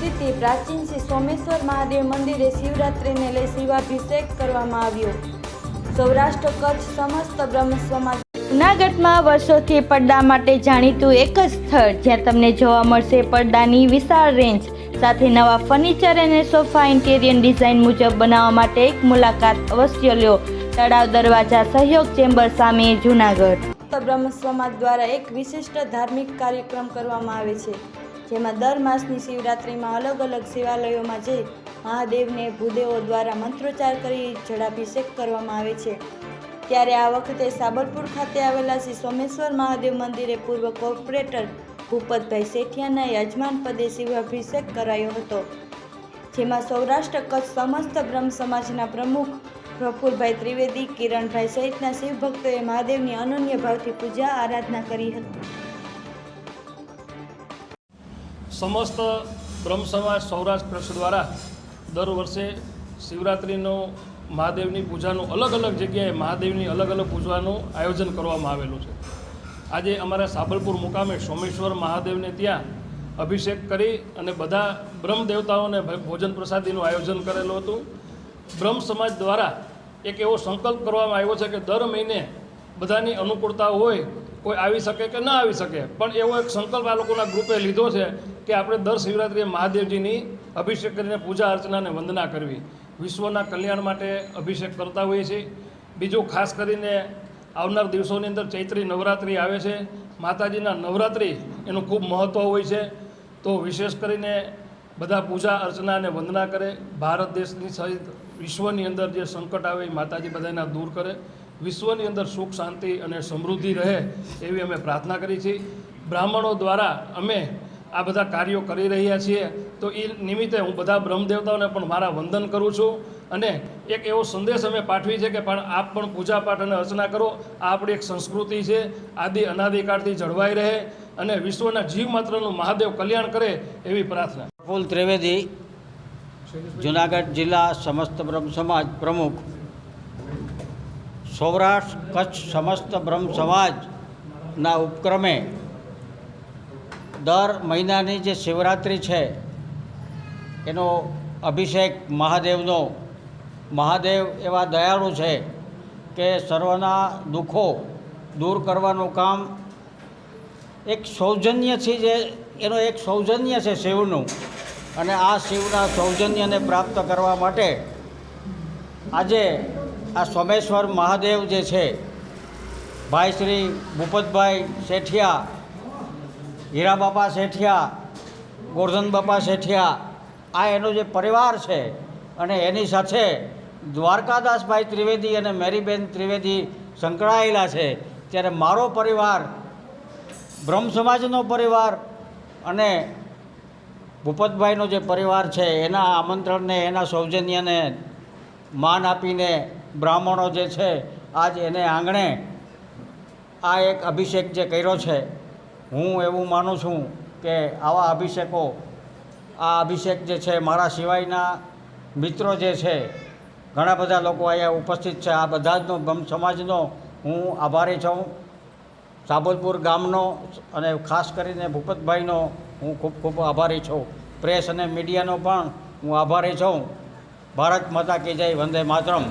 સ્થિત પ્રાચીન શ્રી સોમેશ્વર મહાદેવ મંદિરે શિવરાત્રિને લઈ શિવાભિષેક કરવામાં આવ્યો। સૌરાષ્ટ્ર કચ્છ સમસ્ત બ્રહ્મ સમાજ જૂનાગઢમાં વર્ષોથી પડદા માટે જાણીતું એક જ સ્થળ જ્યાં તમને જોવા મળશે પડદાની વિશાળ રેન્જ સાથે નવા ફર્નિચર અને સોફા ઇન્ટિરિયર ડિઝાઇન મુજબ બનાવવા માટે એક મુલાકાત અવશ્ય લ્યો। તળાવ દરવાજા સહયોગ ચેમ્બર સામે જૂનાગઢ બ્રહ્મ સમાજ દ્વારા એક વિશિષ્ટ ધાર્મિક કાર્યક્રમ કરવામાં આવે છે, જેમાં દર માસની શિવરાત્રિમાં અલગ અલગ શિવાલયોમાં જઈ મહાદેવને ભૂદેવો દ્વારા મંત્રોચ્ચાર કરી જળાભિષેક કરવામાં આવે છે। ત્યારે આ વખતે સાબલપુર ખાતે આવેલા શ્રી સોમેશ્વર મહાદેવ મંદિરે પૂર્વ કોર્પોરેટર ભૂપતભાઈ શેઠિયાના યજમાન પદે શિવાભિષેક કરાયો હતો, જેમાં સૌરાષ્ટ્ર કચ્છ સમસ્ત બ્રહ્મ સમાજના પ્રમુખ પ્રફુલભાઈ ત્રિવેદી, કિરણભાઈ સહિતના શિવ ભક્તોએ મહાદેવની અનન્ય ભાવથી પૂજા આરાધના કરી હતી। સમસ્ત બ્રહ્મ સમાજ સૌરાષ્ટ્ર કચ્છ દ્વારા દર વર્ષે શિવરાત્રિનો મહાદેવની પૂજાનું અલગ અલગ જગ્યાએ મહાદેવની અલગ અલગ પૂજાનું આયોજન કરવામાં આવેલું છે। આજે અમારા સાબલપુર મુકામે સોમેશ્વર મહાદેવને ત્યાં અભિષેક કરી અને બધા બ્રહ્મ દેવતાઓને ભોજન પ્રસાદીનું આયોજન કરેલું હતું। બ્રહ્મ સમાજ દ્વારા એક એવો સંકલ્પ કરવામાં આવ્યો છે કે દર મહિને બધાની અનુકૂળતા હોય, કોઈ આવી શકે કે ન આવી શકે, પણ એવો એક સંકલ્પ આ લોકોના ગ્રુપે લીધો છે કે આપણે દર શિવરાત્રિએ મહાદેવજીની અભિષેક કરીને પૂજા અર્ચના અને વંદના કરવી, વિશ્વના કલ્યાણ માટે અભિષેક કરતા હોઈએ છીએ। બીજું ખાસ કરીને આવનાર દિવસોની અંદર ચૈત્રી નવરાત્રિ આવે છે, માતાજીના નવરાત્રિ એનું ખૂબ મહત્ત્વ હોય છે, તો વિશેષ કરીને બધા પૂજા અર્ચના અને વંદના કરે। ભારત દેશની સહિત વિશ્વની અંદર જે સંકટ આવે એ માતાજી બધાના દૂર કરે, વિશ્વની અંદર સુખ શાંતિ અને સમૃદ્ધિ રહે એવી અમે પ્રાર્થના કરી છીએ। બ્રાહ્મણો દ્વારા અમે આ બધા કાર્યો કરી રહ્યા છીએ, તો એ નિમિત્તે હું બધા બ્રહ્મદેવતાઓને પણ મારા વંદન કરું છું અને એક એવો સંદેશ અમે પાઠવી છે કે પણ આપ પણ પૂજાપાઠ અને અર્ચના કરો। આ આપણી એક સંસ્કૃતિ છે, આદિ અનાદિકાળથી જળવાઈ રહે અને વિશ્વના જીવ માત્રનું મહાદેવ કલ્યાણ કરે એવી પ્રાર્થના। પ્રફુલ ત્રિવેદી, જૂનાગઢ જિલ્લા સમસ્ત બ્રહ્મ સમાજ પ્રમુખ। સૌરાષ્ટ્ર કચ્છ સમસ્ત બ્રહ્મ સમાજના ઉપક્રમે દર મહિનાની જે શિવરાત્રિ છે એનો અભિષેક મહાદેવનો, મહાદેવ એવા દયાળુ છે કે સર્વના દુઃખો દૂર કરવાનું કામ એક સૌજન્યથી જે એનો એક સૌજન્ય છે શિવનું, અને આ શિવના સૌજન્યને પ્રાપ્ત કરવા માટે આજે આ સોમેશ્વર મહાદેવ જે છે, ભાઈ શ્રી ભૂપતભાઈ શેઠિયા, હીરા બાપા શેઠિયા, ગોરધન બાપા શેઠિયા, આ એનો જે પરિવાર છે અને એની સાથે દ્વારકાદાસભાઈ ત્રિવેદી અને મેરીબેન ત્રિવેદી સંકળાયેલા છે। ત્યારે મારો પરિવાર, બ્રહ્મ સમાજનો પરિવાર અને ભૂપતભાઈનો જે પરિવાર છે એના આમંત્રણને, એના સૌજન્યને માન આપીને બ્રાહ્મણો જે છે આજ એને આંગણે આ એક અભિષેક જે કર્યો છે, હું એવું માનું છું કે આવા અભિષેકો, આ અભિષેક જે છે મારા સિવાયના મિત્રો જે છે ઘણા બધા લોકો અહીંયા ઉપસ્થિત છે, આ બધા જનો બ્રહ્મ સમાજનો હું આભારી છું। સાબલપુર ગામનો અને ખાસ કરીને ભૂપતભાઈનો હું ખૂબ ખૂબ આભારી છું। પ્રેસ અને મીડિયાનો પણ હું આભારી છું। ભારત માતા કી જય, વંદે માતરમ।